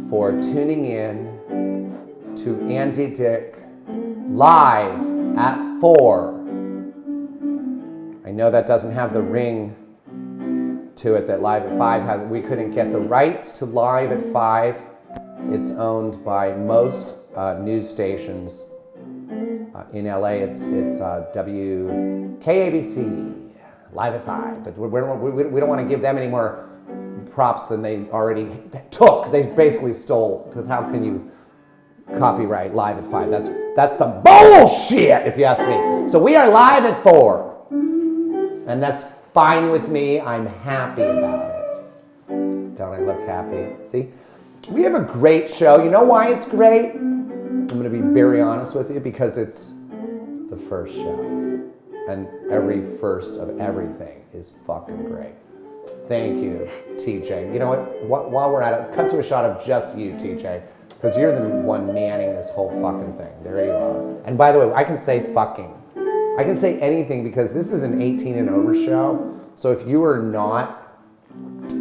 for tuning in to Andy Dick live at 4. I know that doesn't have the ring to it that Live at 5 has. We couldn't get the rights to Live at 5. It's owned by most news stations. In LA, it's KABC, Live at 5. But we don't want to give them any more props than they already took. They basically stole, because how can you copyright Live at 5? That's some bullshit, if you ask me. So we are live at 4. And that's fine with me. I'm happy about it. Don't I look happy? See? We have a great show. You know why it's great? I'm going to be very honest with you, because it's the first show. And every first of everything is fucking great. Thank you, TJ. You know what? While we're at it, cut to a shot of just you, TJ, because you're the one manning this whole fucking thing. There you are. And by the way, I can say fucking. I can say anything, because this is an 18 and over show. So if you are not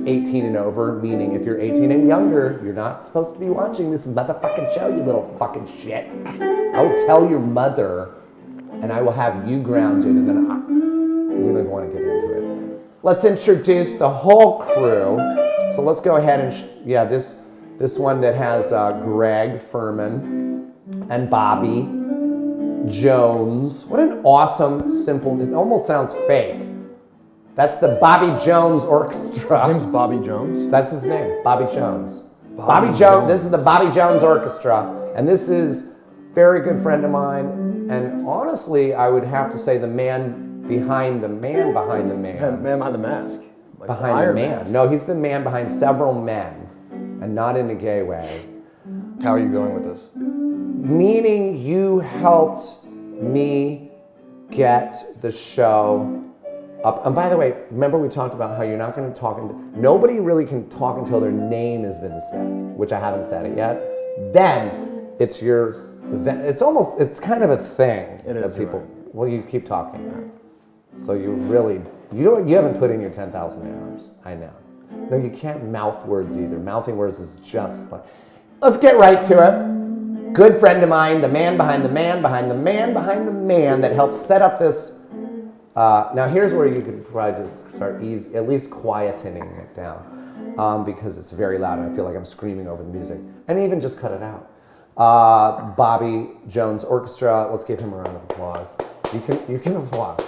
18 and over, meaning if you're 18 and younger, you're not supposed to be watching this motherfucking show, you little fucking shit. I will tell your mother, and I will have you grounded, and then we don't want to get into it. Let's introduce the whole crew. So let's go ahead and, this one that has Greg Furman and Bobby Jones. What an awesome, simple, it almost sounds fake. That's the Bobby Jones Orchestra. His name's Bobby Jones? That's his name, Bobby Jones. Bobby Jones. This is the Bobby Jones Orchestra. And this is a very good friend of mine. And honestly, I would have to say the man behind the man behind the man. Man behind the mask. Like behind the man. Mask. No, he's the man behind several men. And not in a gay way. How are you going with this? Meaning you helped me get the show up. And by the way, remember we talked about how you're not going to talk, nobody really can talk until their name has been said, which I haven't said it yet. Then it's your event. It's kind of a thing. It is. People, right. Well, you keep talking. So you really, you haven't put in your 10,000 hours. I know. No, you can't mouth words either. Mouthing words is just like, let's get right to it. Good friend of mine, the man behind the man behind the man behind the man that helped set up this. Now here's where you could probably just start at least quietening it down, because it's very loud and I feel like I'm screaming over the music. And even just cut it out. Bobby Jones Orchestra. Let's give him a round of applause. You can applaud.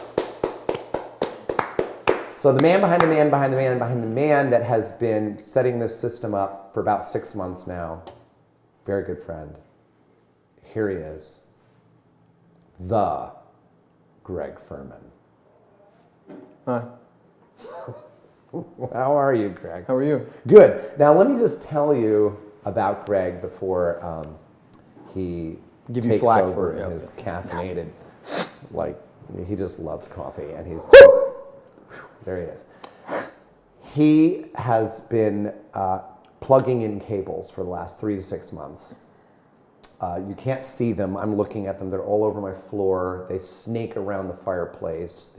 So the man behind the man behind the man behind the man that has been setting this system up for about 6 months now. Very good friend. Here he is. The Greg Furman. Hi. How are you, Greg? How are you? Good. Now let me just tell you about Greg before he takes over in his caffeinated, like he just loves coffee and he's there he is. He has been plugging in cables for the last 3 to 6 months. You can't see them. I'm looking at them. They're all over my floor. They snake around the fireplace.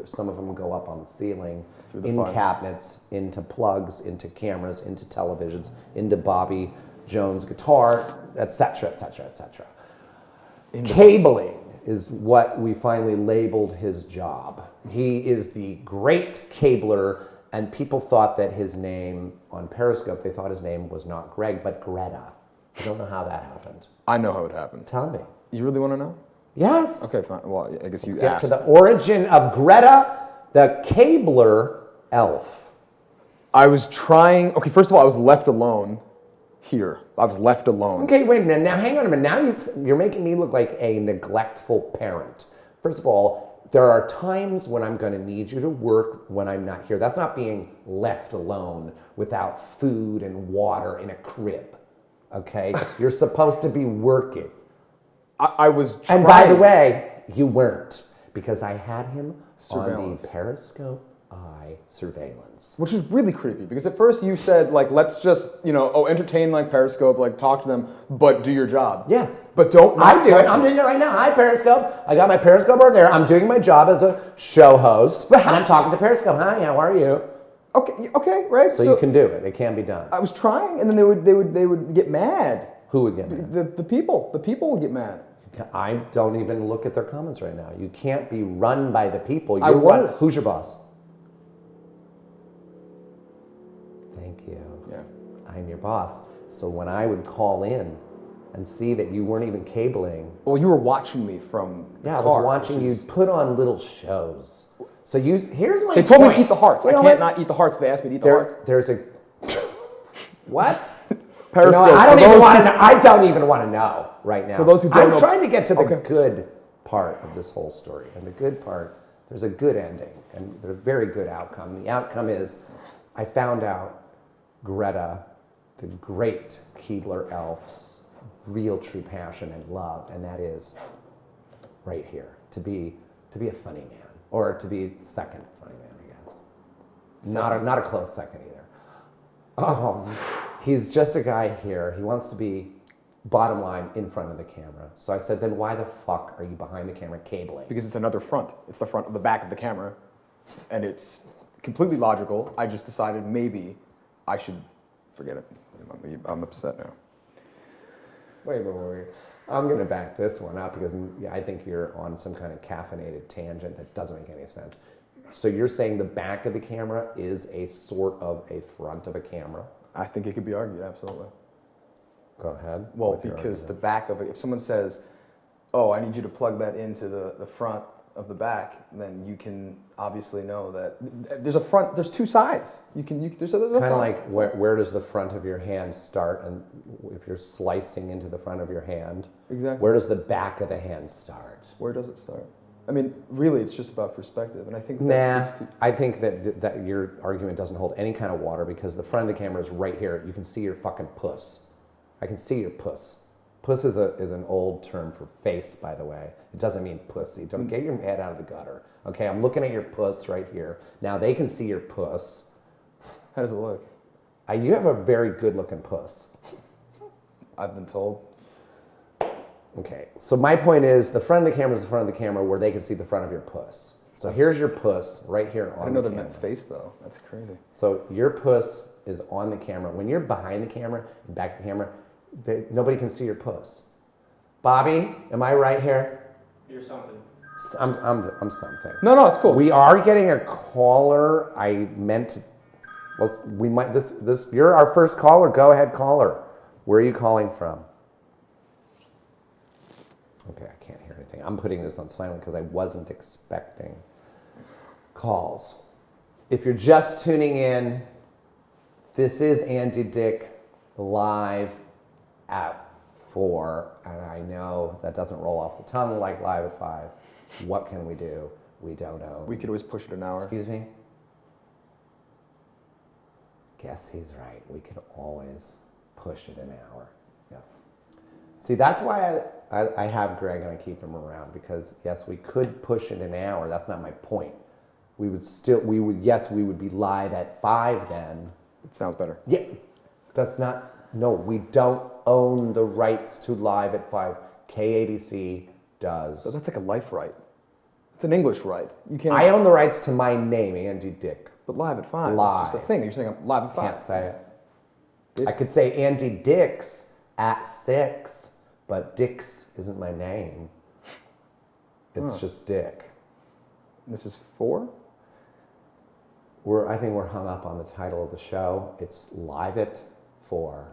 Some of them go up on the ceiling, cabinets, into plugs, into cameras, into televisions, into Bobby Jones guitar, etc., etc., etc. Cabling is what we finally labeled his job. He is the great cabler, and people thought that his name on Periscope, they thought his name was not Greg, but Greta. I don't know how that happened. I know how it happened. Tell me. You really want to know? Yes. Okay, fine. Well, I guess you Let's asked. get to the origin of Greta, the cabler elf. I was trying. Okay, first of all, I was left alone here. I was left alone. Okay, wait a minute. Now, hang on a minute. Now you're making me look like a neglectful parent. First of all, there are times when I'm going to need you to work when I'm not here. That's not being left alone without food and water in a crib. Okay? You're supposed to be working. I was trying. And by the way, you weren't, because I had him on the Periscope eye surveillance. Which is really creepy, because at first you said, like, let's just, entertain like Periscope, like talk to them, but do your job. Yes. But don't. I do it. I'm doing it right now. Hi, Periscope. I got my Periscope over there. I'm doing my job as a show host, and I'm talking to Periscope. Hi, how are you? Okay, right. So you can do it. It can be done. I was trying, and then they would get mad. Who would get mad? The people would get mad. I don't even look at their comments right now. You can't be run by the people. Who's your boss? Thank you. Yeah. I'm your boss. So when I would call in and see that you weren't even cabling. Well, you were watching me from the car, I was watching you put on little shows. So here's my They told me point. to eat the hearts. I can't not eat the hearts. They asked me to eat the hearts. There's a what? Periscope. I don't even want to know. I don't even want to know right now. For those who don't know, I'm trying to get to the good part of this whole story. And the good part, there's a good ending and there's a very good outcome. The outcome is I found out Greta, the great Keebler elf's real true passion and love, and that is right here, to be a funny man, or to be second funny man, I guess. Not a close second either. He's just a guy here. He wants to be, bottom line, in front of the camera. So I said, then why the fuck are you behind the camera cabling? Because it's another front. It's the front of the back of the camera, and it's completely logical. I just decided maybe I should forget it. I'm upset now. Wait. I'm going to back this one up because I think you're on some kind of caffeinated tangent that doesn't make any sense. So you're saying the back of the camera is a sort of a front of a camera? I think it could be argued, absolutely. Go ahead. Well, because the back of it, if someone says, oh, I need you to plug that into the front of the back, then you can obviously know that there's a front, there's two sides. There's a kind of like where does the front of your hand start, and if you're slicing into the front of your hand, exactly. Where does the back of the hand start? Where does it start? I mean, really, it's just about perspective, and I think I think that your argument doesn't hold any kind of water because the front of the camera is right here. You can see your fucking puss. I can see your puss. Puss is an old term for face, by the way. It doesn't mean pussy. Don't get your head out of the gutter. Okay, I'm looking at your puss right here. Now they can see your puss. How does it look? You have a very good-looking puss. I've been told. Okay, so my point is the front of the camera is the front of the camera where they can see the front of your puss. So here's your puss right here on the camera. I know they meant face, though. That's crazy. So your puss is on the camera. When you're behind the camera and back of the camera, nobody can see your puss. Bobby, am I right here? You're something. I'm something. No, it's cool. We are getting a caller. I meant to. Well, we might. This. You're our first caller. Go ahead, caller. Where are you calling from? Okay, I can't hear anything. I'm putting this on silent because I wasn't expecting calls. If you're just tuning in, this is Andy Dick live at 4, and I know that doesn't roll off the tongue like live at 5. What can we do? We don't know. We could always push it an hour. Excuse me? Guess he's right. We could always push it an hour. Yeah. See, that's why I have Greg and I keep him around because, yes, we could push it an hour. That's not my point. We would be live at 5 then. It sounds better. Yeah. No, we don't own the rights to live at 5. KABC does. So that's like a life right. It's an English right. You can't. I own the rights to my name, Andy Dick. But live at 5. Live. It's just a thing. You're saying I'm live at 5. Can't say it. I could say Andy Dix at 6, but Dix isn't my name. It's just Dick. This is 4? I think we're hung up on the title of the show. It's Live at 4.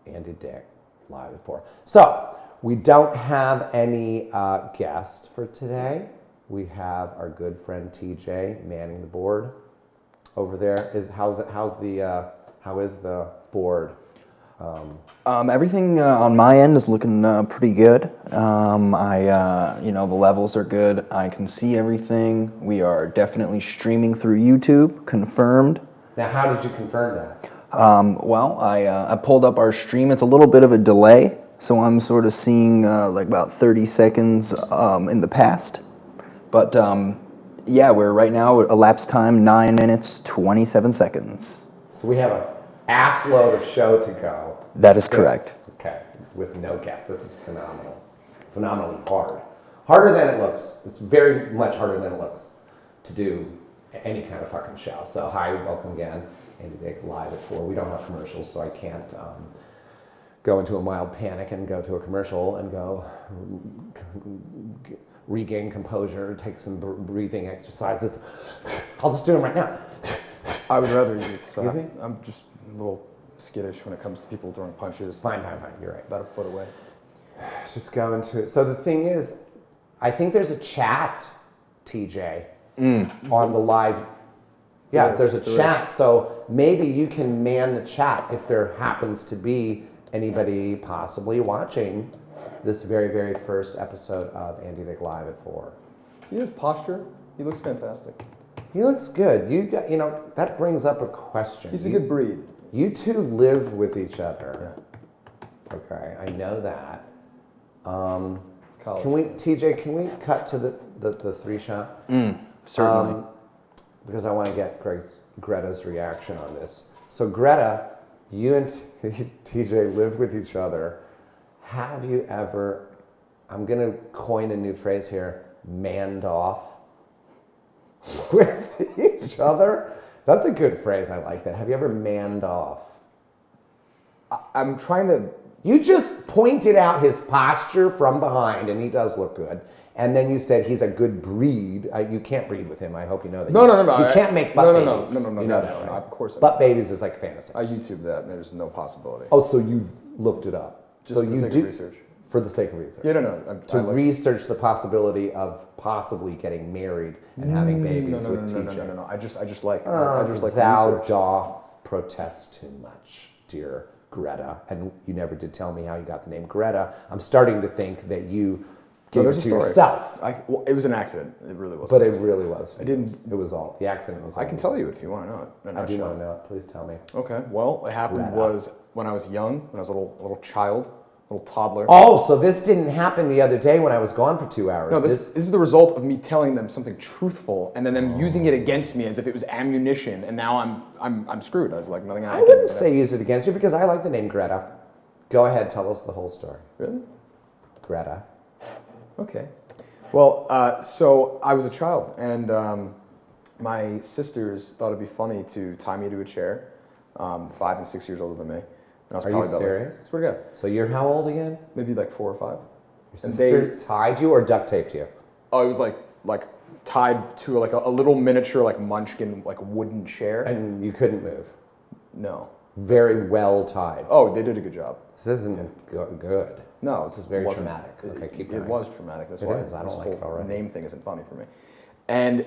Andy Dick, Live at 4. So, we don't have any guest for today. We have our good friend TJ manning the board over there. How is the board? Everything on my end is looking pretty good. The levels are good. I can see everything. We are definitely streaming through YouTube, confirmed. Now, how did you confirm that? I pulled up our stream. It's a little bit of a delay, so I'm sort of seeing like about 30 seconds in the past. But we're right now at elapsed time 9 minutes 27 seconds. So we have an ass load of show to go. That is correct. Okay, with no guests. This is phenomenal. Phenomenally hard. Harder than it looks. It's very much harder than it looks to do any kind of fucking show. So hi, welcome again, Andy Dick live at 4. We don't have commercials, so I can't go into a mild panic and go to a commercial and go regain composure, take some breathing exercises. I'll just do them right now. I would rather you stop. Excuse me? I'm just a little skittish when it comes to people throwing punches. Fine, you're right. About a foot away. Just go into it. So the thing is, I think there's a chat, TJ, on the live. Yeah, there's a chat. So maybe you can man the chat if there happens to be anybody possibly watching this very, very first episode of Andy Dick Live at 4. See his posture? He looks fantastic. He looks good. You know, that brings up a question. He's a good breed. You two live with each other. Yeah. Okay, I know that. College. TJ, can we cut to the 3 shot? Certainly. Because I want to get Greta's reaction on this. So Greta, you and TJ live with each other. Have you ever, I'm going to coin a new phrase here, manned off with each other? That's a good phrase. I like that. Have you ever manned off? I'm trying to... You just pointed out his posture from behind, and he does look good. And then you said he's a good breed. You can't breed with him. I hope you know that. No. You can't make butt babies. No. You know that, right? Of course. Butt babies is like fantasy. I YouTube that, and there's no possibility. Oh, so you looked it up? Just so for the you sake do of research. For the sake of research. Yeah, no. To research the possibility of possibly getting married and having babies with TJ. No. I just like Thou research. doth protest too much, dear Greta, and you never did tell me how you got the name Greta. I'm starting to think that you gave it to yourself. Well, it was an accident. It really was. But it really was. I didn't. It was all. The accident was all. I can tell you if you want to know it. I do want to know it. Please tell me. Okay. Well, what happened was when I was young, when I was a little child, little toddler. Oh, so this didn't happen the other day when I was gone for 2 hours. No, this is the result of me telling them something truthful and then them using it against me as if it was ammunition, and now I'm screwed. I was like, nothing I wouldn't say use it against you because I like the name Greta. Go ahead, tell us the whole story. Really? Greta. Okay. Well, so I was a child, and my sisters thought it'd be funny to tie me to a chair, 5 and 6 years older than me. And I was Are probably you serious? Swear to God. So you're how old again? Maybe like 4 or 5. Your sisters tied you or duct taped you? Oh, it was like tied to like a little miniature like munchkin like wooden chair. And you couldn't move? No. Very well tied. Oh, they did a good job. This isn't good. No, This is very traumatic. Okay, keep going. It was traumatic. That's It why is. I don't this like it whole already. name thing isn't funny for me. And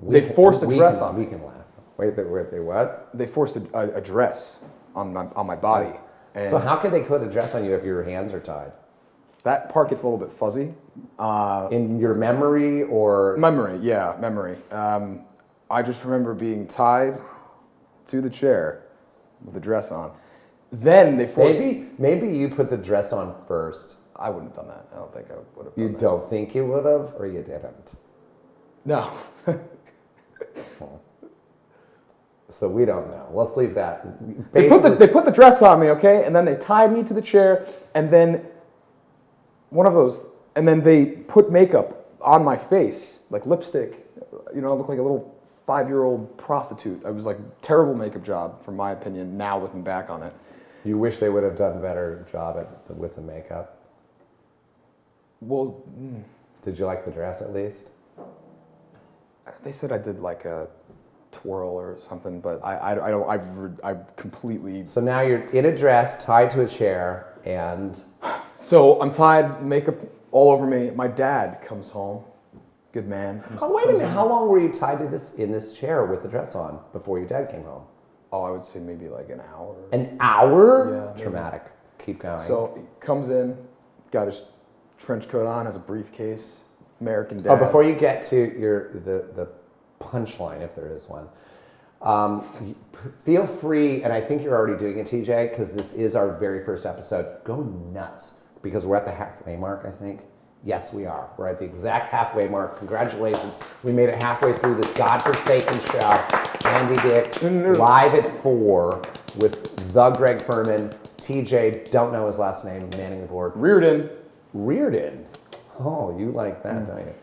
they forced a dress on me. We can laugh. Wait, they what? They forced a dress on my body. And So how could they put a dress on you if your hands are tied? that part gets a little bit fuzzy. In your memory or? Memory. I just remember being tied to the chair with a dress on. Then they forced... Maybe you put the dress on first. I wouldn't have done that. I don't think I would have done You that. don't think you would have, or you didn't? No. So we don't know. Let's leave that. They put the dress on me, okay? And then they tied me to the chair, and then they put makeup on my face, like lipstick. You know, I look like a little 5-year-old prostitute. I was like, terrible makeup job, from my opinion, now looking back on it. You wish they would have done a better job with the makeup? Well, Did you like the dress at least? they said I did like a twirl or something, but I completely... So now you're in a dress, tied to a chair, and... So I'm tied, makeup all over me. My dad comes home. Good man. Oh, wait a minute. How long were you tied to this chair with the dress on before your dad came home? Oh, I would say maybe like an hour. An hour? Yeah, maybe. Traumatic. Keep going. So he comes in, got his trench coat on, has a briefcase, American dad. Oh, before you get to the punchline, if there is one, feel free, and I think you're already doing it, TJ, because this is our very first episode. Go nuts, because we're at the halfway mark, I think. Yes, we are. We're at the exact halfway mark. Congratulations. We made it halfway through this godforsaken show. Andy Dick, live at 4 with the Greg Furman. TJ, don't know his last name, manning the board. Reardon. Oh, you like that, don't you?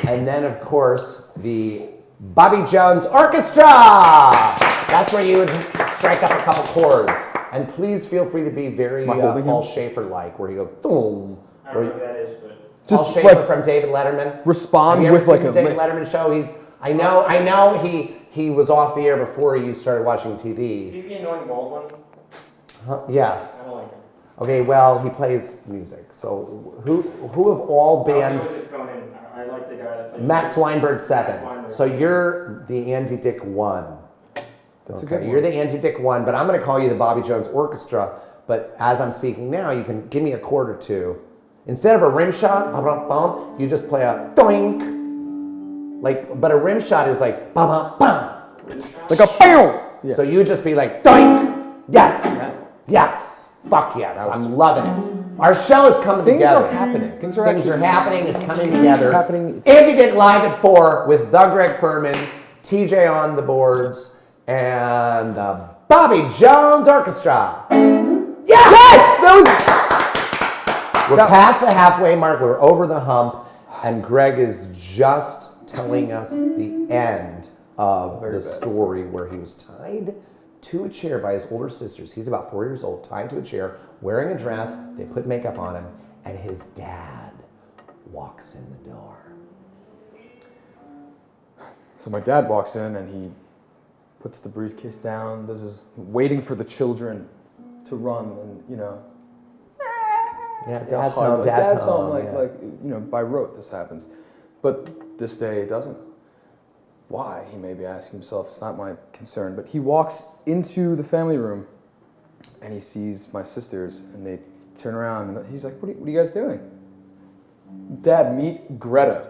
And then, of course, the Bobby Jones Orchestra. That's where you would strike up a couple chords. And please feel free to be very Paul Schaefer-like, where you go, boom. I don't know who that is, but Paul Schaefer from David Letterman. Respond Have you with ever like seen a the David lick. Letterman show. I know he was off the air before you started watching is TV. he the annoying bald one? Yes. I don't like him. Okay, well, he plays music. So who of all band? Conan. I like the guy that plays Max Weinberg 7. Max Weinberg. So you're the Andy Dick 1. That's a Okay, good you're one. the Andy Dick 1, but I'm going to call you the Bobby Jones Orchestra. But as I'm speaking now, you can give me a chord or two. Instead of a rim shot, you just play a doink. But a rim shot is like ba ba ba. Like a pow. Yeah. So you would just be like doink. Yes. Yes. Fuck yes. I'm loving it. Our show is coming Things together. are happening. Things are happening. It's coming together. It's happening. Andy Dick live at 4 with the Greg Furman, TJ on the boards, and the Bobby Jones Orchestra. Yes! We're past the halfway mark. We're over the hump, and Greg is just telling us the end of the story where he was tied to a chair by his older sisters. He's about 4 years old, tied to a chair, wearing a dress. They put makeup on him, and his dad walks in the door. So my dad walks in and he puts the briefcase down, does his waiting for the children to run, and Yeah, dad's home. Dad's home. Yeah. By rote this happens. But this day it doesn't. Why? He may be asking himself. It's not my concern. But he walks into the family room and he sees my sisters, and they turn around and he's like, what are you guys doing? Dad, meet Gretel.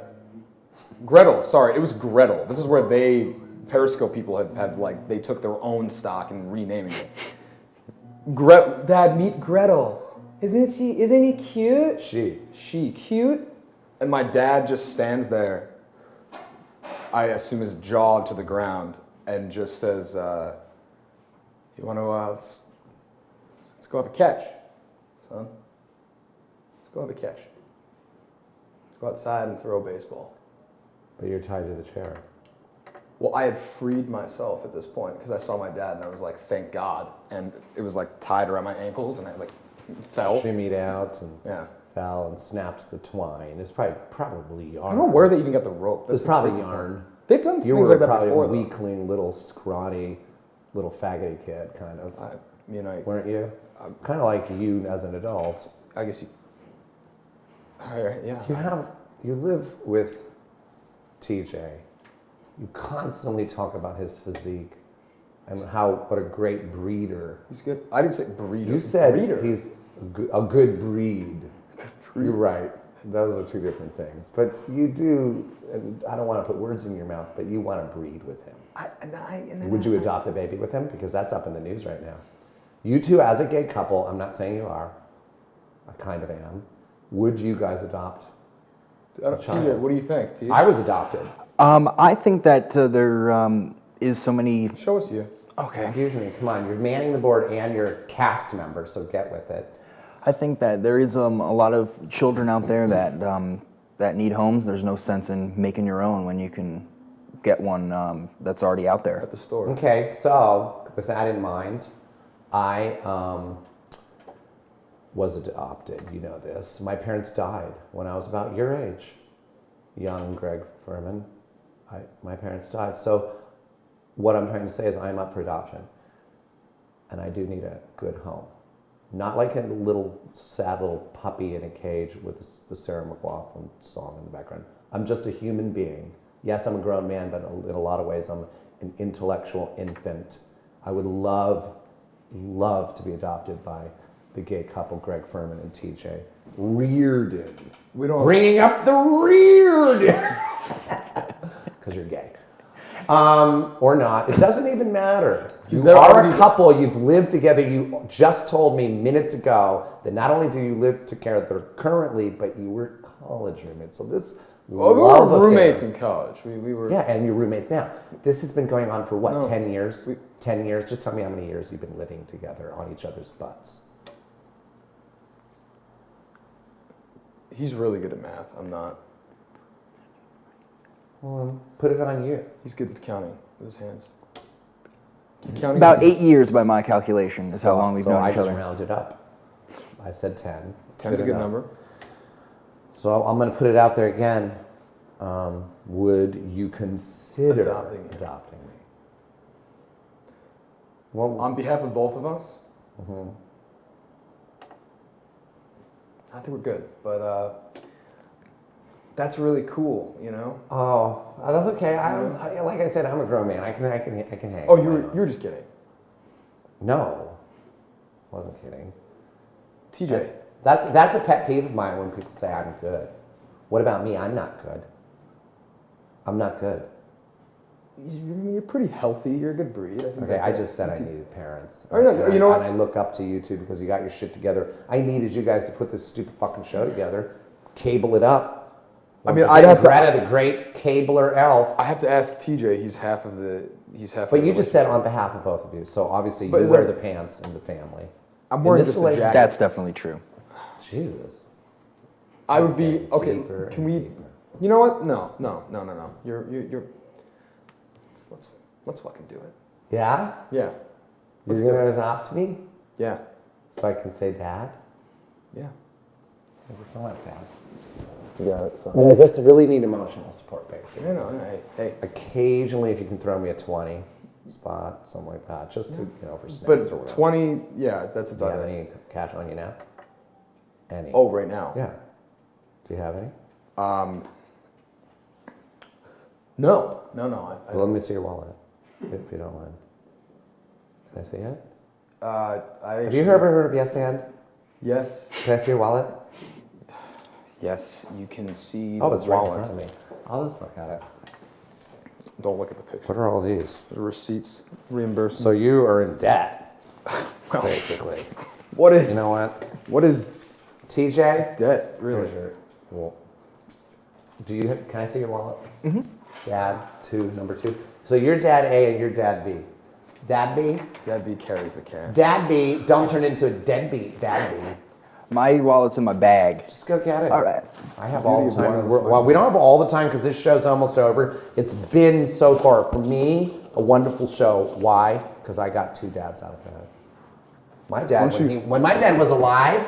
Sorry, it was Gretel. This is where Periscope people have they took their own stock and renaming it. Dad, meet Gretel. Isn't he cute? She cute? And my dad just stands there, I assume his jaw to the ground, and just says, you want to, let's go have a catch, son. Let's go have a catch. Let's go outside and throw a baseball. But you're tied to the chair. Well, I had freed myself at this point because I saw my dad and I was like, thank God. And it was tied around my ankles and I fell. Shimmied out and Yeah. fell and snapped the twine. It's probably yarn. I don't know where they even got the rope. It's probably yarn. They've done You things were like that probably before, a though. weakling, little scrawny, little faggoty kid, kind of. Weren't you? Kind of like you as an adult. I guess you. Yeah. You live with TJ. You constantly talk about his physique and what a great breeder. He's good. I didn't say breeder. You said breeder. he's a good breed. You're right. Those are two different things. But you do, and I don't want to put words in your mouth, but you want to breed with him. Would you adopt a baby with him? Because that's up in the news right now. You two, as a gay couple, I'm not saying you are, I kind of am. Would you guys adopt a child? TJ, what do you think? I was adopted. I think that there is so many. Show us you. Okay. Excuse me, come on, you're manning the board and you're a cast member, so get with it. I think that there is a lot of children out there that need homes. There's no sense in making your own when you can get one that's already out there. At the store. Okay, so with that in mind, I was adopted, you know this. My parents died when I was about your age. Young Greg Furman. My parents died. So what I'm trying to say is I'm up for adoption. And I do need a good home. Not like a sad little puppy in a cage with the Sarah McLachlan song in the background. I'm just a human being. Yes, I'm a grown man, but in a lot of ways I'm an intellectual infant. I would love to be adopted by the gay couple, Greg Furman and TJ Reardon. We don't. Bringing up the Reardon. Because you're gay. Or not. It doesn't even matter. You are a couple. You've lived together. You just told me minutes ago that not only do you live together currently, but you were college roommates. So this Well, we were roommates in college. We were. Yeah, and you're roommates now. This has been going on for what, No. 10 years? 10 years? Just tell me how many years you've been living together on each other's butts. He's really good at math. I'm not. Well, put it on you. He's good with counting with his hands. Keep counting. About 8 years by my calculation is how long we've so known I each just other. rounded up. I said 10. 10's a good enough. number. So I'm going to put it out there again. Would you consider Adopting me. Well, On behalf of both of us, I think we're good. But that's really cool, you know. oh, that's okay. Like I said, I'm a grown man. I can hang. Oh, you were just kidding. No, wasn't kidding. TJ. That's a pet peeve of mine when people say I'm good. What about me? I'm not good. I'm not good. You're pretty healthy. You're a good breed. I think Okay, I just said I needed parents. Oh, no, you know what? And I look up to you two because you got your shit together. I needed you guys to put this stupid fucking show together, cable it up. I mean, Once I'd again, have to- Greta, the great cabler elf. I have to ask TJ. He's half of the. But you just said on behalf of both of you, so obviously But you is wear that- the pants in the family. I'm wearing In this just a relation- jacket. That's definitely true. Jesus. I would It's be getting okay. deeper Can and we? deeper. You know what? No. You're. Let's fucking do it. Yeah? Yeah. You're Let's do gonna it. adopt me Yeah. so I can say dad? Yeah. Thank you so much, Dad. You got it. And I just really need emotional support, basically. I know. Hey. Occasionally, if you can throw me a 20 spot, something like that, just to, for snacks But or whatever. 20. Yeah, that's Do you about have it. any cash on you now? Any? Oh, right now. Yeah. Do you have any? No. Well, let me see your wallet, if you don't mind. Can I see it? Have you ever heard of Yes and? Yes. Can I see your wallet? Yes. You can see. Oh, the it's right in wallet. front of me. I'll just look at it. Don't look at the picture. What are all these? The receipts, reimbursements. So you are in debt, Well, basically. what is? You know what? What is TJ? debt? Really? Here's your- Well, can I see your wallet? Mm-hmm. Dad, number 2. So you're dad A and you're dad B. Dad B? Dad B carries the cash. Dad B, don't turn into a deadbeat dad B. My wallet's in my bag. Just go get it. All right. I have all the Beauty of time. wireless Well, we don't have all the time because this show's almost over. It's been so far, for me, a wonderful show. Why? Because I got 2 dads out of it. My dad, when my dad was alive,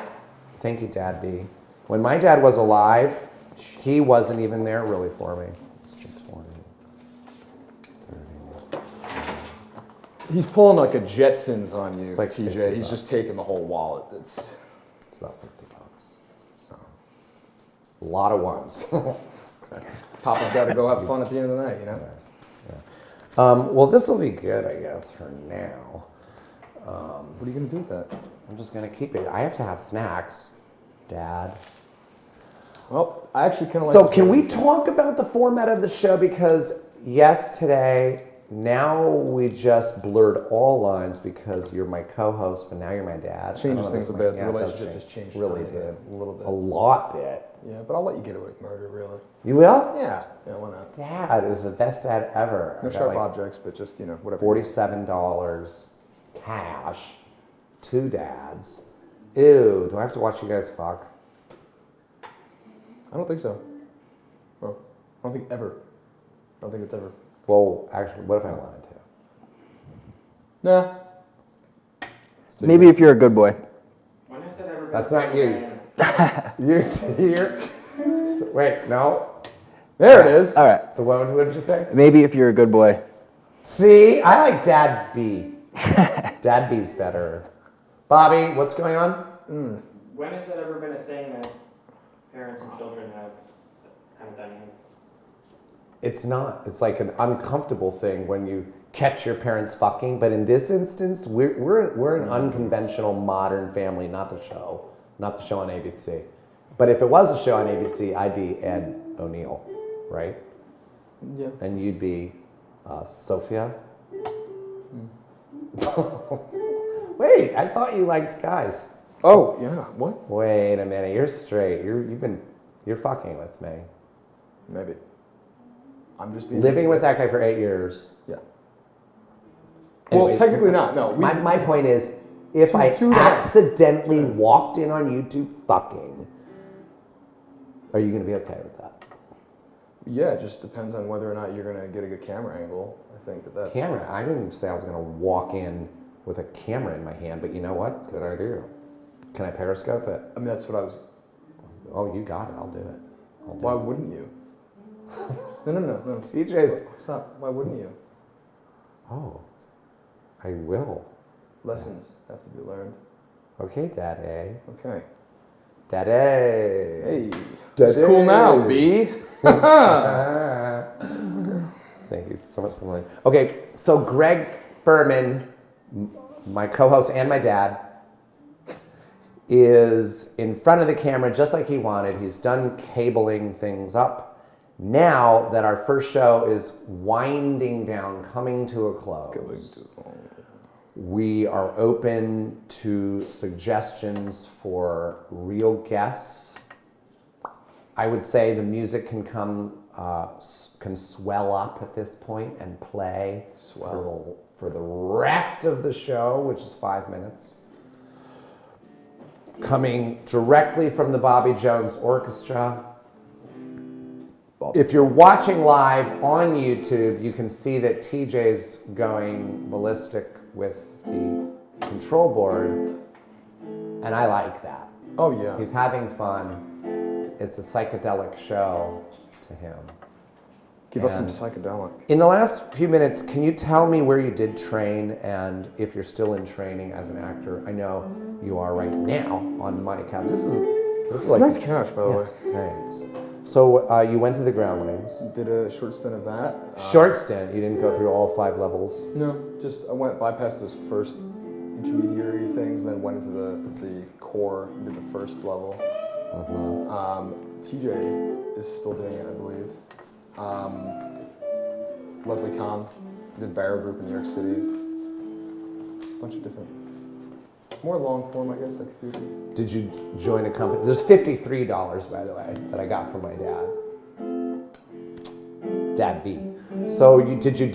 thank you, Dad B. When my dad was alive, he wasn't even there really for me. It's 20, 30. He's pulling like a Jetsons on you, It's like TJ. 50 He's bucks. just taking the whole wallet. It's about $50. So, a lot of ones. Papa's got to go have fun at the end of the night, you know? Well, this will be good, I guess, for now. What are you going to do with that? I'm just going to keep it. I have to have snacks, Dad. Well, I actually kind of like So this can one. we talk about the format of the show? Because yes, today, now we just blurred all lines because you're my co-host, but now you're my dad. Changes I don't know, things this a bit. might- The it does relationship change. just changed Really a tiny did. bit, a little bit. A lot bit. Yeah, but I'll let you get away with murder, really. You will? Yeah, why not? Dad is the best dad ever. No I got sharp like objects, but just, whatever. $47 cash, 2 dads. Ew, do I have to watch you guys fuck? I don't think so. Well, I don't think ever. I don't think it's ever. Well, actually, what if I wanted to? Nah. So Maybe if you're a good boy. When I said ever been That's a not fan, you. You're wait, no. There it is. All right. So what did you say? Maybe if you're a good boy. See, I like Dad B. Dad B's better. Bobby, what's going on? When has that ever been a thing that parents and children have kind of dynamic? It's not. It's like an uncomfortable thing when you catch your parents fucking. But in this instance, we're an unconventional modern family, not the show on ABC. But if it was a show on ABC, I'd be Ed O'Neill, right? Yeah. And you'd be Sophia. Wait, I thought you liked guys. Oh, yeah. What? Wait a minute, you're straight. You're fucking with me. Maybe. I'm just being Living with that guy for 8 years. Yeah. Anyways, well, technically not. No. My point is, if I two accidentally walked in on you two fucking, are you going to be okay with that? Yeah, it just depends on whether or not you're gonna get a good camera angle. I think that's Camera. I didn't say I was going to walk in with a camera in my hand, but you know what? Good idea. Can I periscope it? I mean, that's what I was. Oh, you got it. I'll do it. Why wouldn't you? No. CJ's. Stop. Why wouldn't you? Oh, I will. Lessons have to be learned. Okay, Daddy. Okay. Daddy. Hey. Daddy. It's cool now, B. Thank you so much, Emily. Okay, so Greg Furman, my co-host and my dad, is in front of the camera just like he wanted. He's done cabling things up. Now that our first show is winding down, coming to a close, we are open to suggestions for real guests. I would say the music can can swell up at this point and play for the rest of the show, which is 5 minutes. Coming directly from the Bobby Jones Orchestra. If you're watching live on YouTube, you can see that TJ's going ballistic with the control board, and I like that. Oh yeah. He's having fun. It's a psychedelic show to him. Give us some psychedelic. In the last few minutes, can you tell me where you did train and if you're still in training as an actor? I know you are right now on my account. This is like Nice couch, by the way. Thanks. So you went to the Groundlings. Did a short stint of that. Short stint. You didn't go through all 5 levels. No, just I bypassed those first intermediary things, then went into the core and did the first level. TJ is still doing it, I believe. Leslie Kahn did Barrow Group in New York City. A bunch of different, more long form, I guess, like theater. Did you join a company? There's $53, by the way, that I got from my dad. Dad B. So did you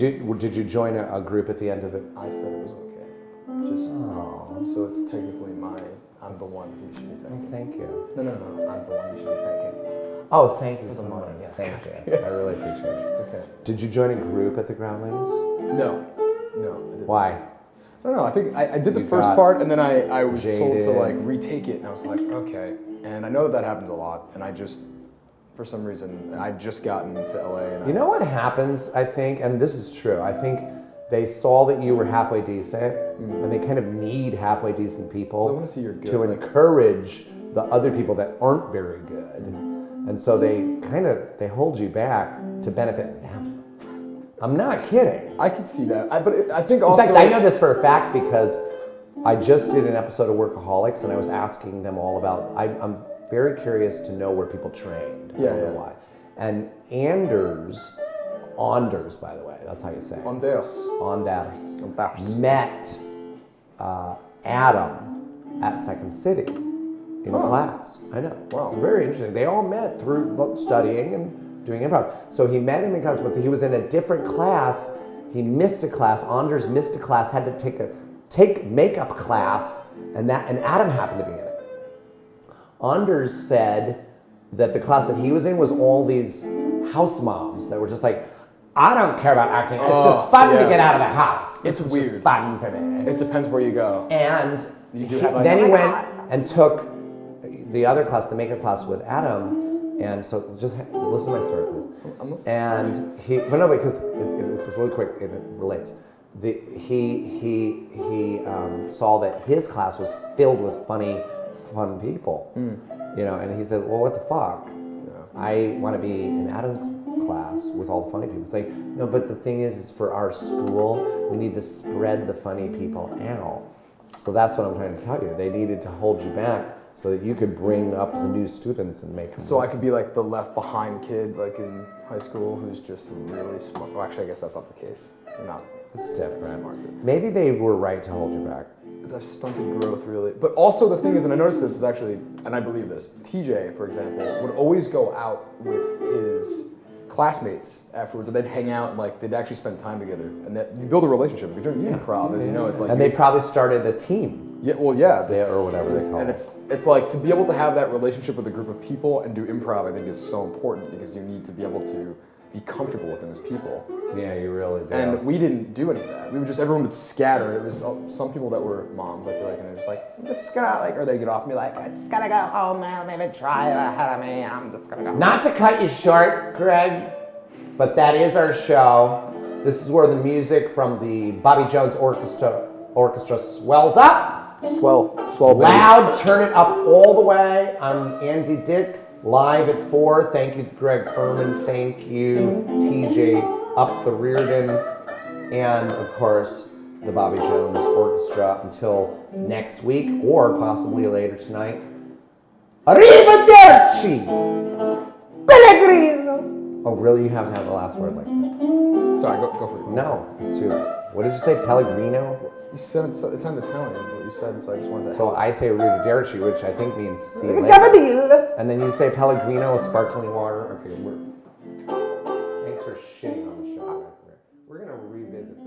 join a group at the end of it? I said it was okay. Just so it's technically I'm the one you should be thanking. Thank you. No, I'm the one you should be thanking. Oh, thank you so much. Thank you. I really appreciate it. Okay. Did you join a group at the Groundlings? No, I didn't. Why? I don't know. I think I did the You first got part, and then I was told to jaded. like retake it, and I was like, okay. And I know that happens a lot, and I just, for some reason, I just gotten to LA, and You know what happens, I think, and this is true, I think they saw that you were halfway decent, and they kind of need halfway decent people I want to see you're good. to like, encourage the other people that aren't very good. And so they hold you back to benefit them. I'm not kidding. I could see that, but I think In also. fact, I know this for a fact because I just did an episode of Workaholics and I was asking them all about, I'm very curious to know where people trained. I don't know why. And Anders, by the way, that's how you say it. Anders met Adam at Second City in class. I know. Wow. It's very interesting. They all met through studying and doing improv. So he met him in class, but he was in a different class. He missed a class. Anders missed a class, had to take makeup class, and Adam happened to be in it. Anders said that the class that he was in was all these house moms that were just like, I don't care about acting. It's just fun to get out of the house. It's This is weird. just fun for me. It depends where you go. And have he went and took the other class, the makeup class with Adam. And so just listen to my story, please. I'm listening. And because it's really quick, it relates. He saw that his class was filled with fun people, and he said, well, what the fuck? I want to be in Adam's class with all the funny people. It's like, no, but the thing is for our school, we need to spread the funny people out. So that's what I'm trying to tell you. They needed to hold you back so that you could bring up the new students and make them. So I could be like the left behind kid, like in high school, who's just really smart. Well, actually, I guess that's not the case. You're not. It's different. Smart. Maybe they were right to hold you back. I've stunted growth, really. But also the thing is, and I noticed this is actually, and I believe this, TJ, for example, would always go out with his classmates afterwards, and they'd hang out and like they'd actually spend time together, and that you build a relationship. If you're doing improv, as you know, it's like. And they probably started a team. Yeah, well, yeah, or whatever they call and it. it's like to be able to have that relationship with a group of people and do improv. I think is so important because you need to be able to be comfortable with them as people. Yeah, you really do. And we didn't do any of that. We would just everyone would scatter. It was some people that were moms, I feel like, and they're just like, I'm just gonna like, or they get off and be like, I just gotta go home, man. Maybe try ahead of me. I'm just gonna go. Not to cut you short, Greg, but that is our show. This is where the music from the Bobby Jones Orchestra swells up. Swell, baby. Loud, turn it up all the way. I'm Andy Dick, live at 4. Thank you, Greg Furman. Thank you, TJ Up the Reardon. And, of course, the Bobby Jones Orchestra. Until next week, or possibly later tonight. Arrivederci! Pellegrino! Oh, really? You have to have the last word like that? Sorry, go for it. No, it's too late. What did you say, Pellegrino? You said it sounded Italian, what you said, so I just wanted to. So I say Arrivederci, which I think means see you later. And then you say Pellegrino with sparkling water. Okay, thanks for shitting on the show. We're gonna revisit this.